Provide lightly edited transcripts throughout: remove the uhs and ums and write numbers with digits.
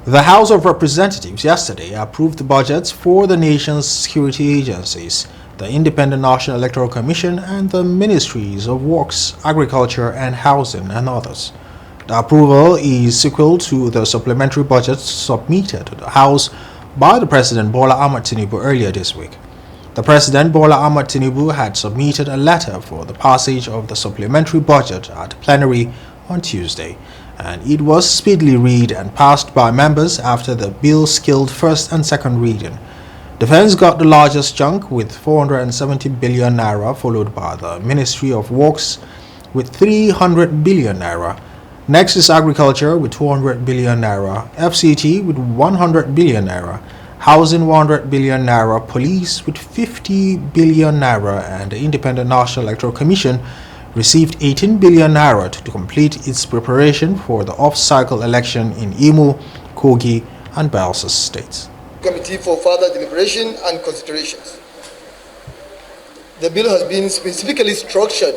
The House of Representatives yesterday approved the budgets for the nation's security agencies, the Independent National Electoral Commission, and the Ministries of Works, Agriculture and Housing, and others. The approval is sequel to the supplementary budget submitted to the House by the President Bola Ahmed Tinubu earlier this week. The President Bola Ahmed Tinubu had submitted a letter for the passage of the supplementary budget at plenary on Tuesday, and it was speedily read and passed by members after the bill skilled first and second reading. Defense got the largest chunk with 470 billion naira, followed by the Ministry of Works with 300 billion naira. Next is Agriculture with 200 billion naira, FCT with 100 billion naira, Housing 100 billion naira, Police with 50 billion naira, and the Independent National Electoral Commission received 18 billion naira to complete its preparation for the off-cycle election in Imo, Kogi, and Bayelsa states. Committee for further deliberation and considerations. The bill has been specifically structured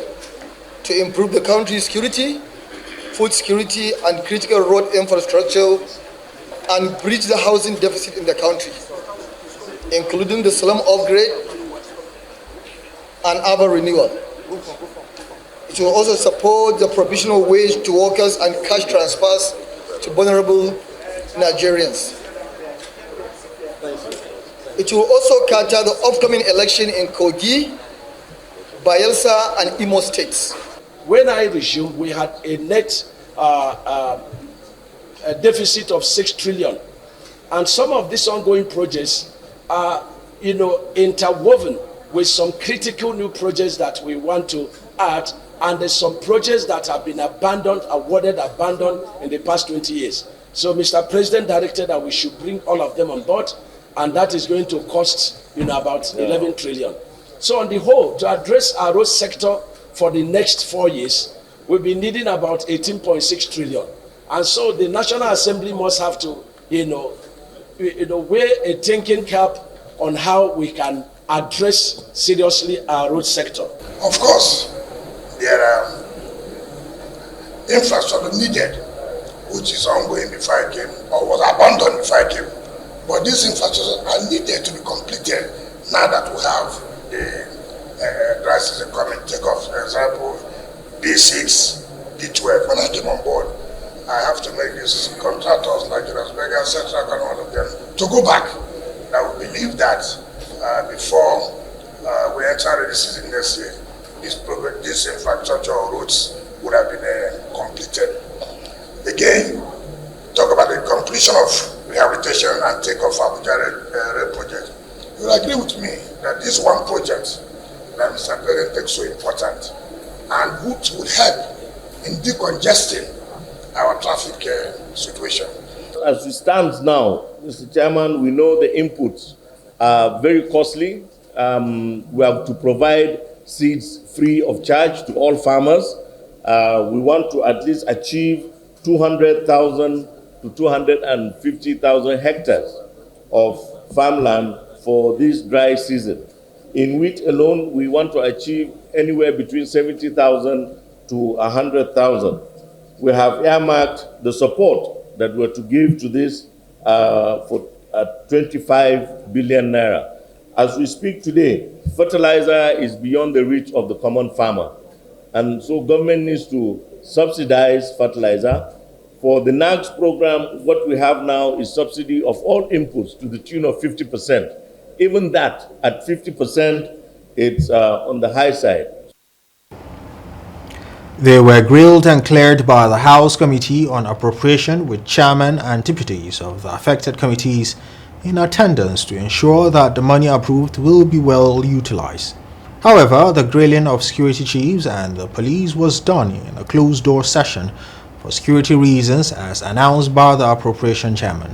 to improve the country's security, food security, and critical road infrastructure, and bridge the housing deficit in the country, including the slum upgrade and urban renewal. It will also support the provision of wage to workers and cash transfers to vulnerable Nigerians. It will also cater the upcoming election in Kogi, Bayelsa, and Imo states. When I resumed, we had a net a deficit of 6 trillion. And some of these ongoing projects are, interwoven with some critical new projects that we want to add. And there's some projects that have been abandoned in the past 20 years. So Mr. President directed that we should bring all of them on board, and that is going to cost, about 11 trillion. So on the whole, to address our road sector for the next 4 years, we'll be needing about 18.6 trillion. And so the National Assembly must have to, wear a thinking cap on how we can address seriously our road sector. Of course, there are infrastructure needed, which is ongoing before I came, or was abandoned before I came. But these infrastructures are needed to be completed now that we have the dry season coming. Take off, for example, D6, D12. When I came on board, I have to make these contractors like Vegas, Central, and all of them to go back. Now we believe that before we enter the season next year, this infrastructure routes would have been completed. Again, talk about the completion of rehabilitation and take-off Abuja rail project. You will agree with me that this one project that Mr. President takes so important and which would help in decongesting our traffic situation. As it stands now, Mr. Chairman, we know the inputs are very costly. We have to provide seeds free of charge to all farmers. We want to at least achieve 200,000 to 250,000 hectares of farmland for this dry season. In wheat alone, we want to achieve anywhere between 70,000 to 100,000. We have earmarked the support that we're to give to this for 25 billion naira. As we speak today, fertilizer is beyond the reach of the common farmer. And so government needs to subsidize fertilizer. For the NAGS program, what we have now is subsidy of all inputs to the tune of 50%. Even that, at 50%, it's on the high side. They were grilled and cleared by the House Committee on Appropriation, with chairmen and deputies of the affected committees in attendance to ensure that the money approved will be well utilized. However, the grilling of security chiefs and the police was done in a closed-door session for security reasons, as announced by the Appropriation chairman.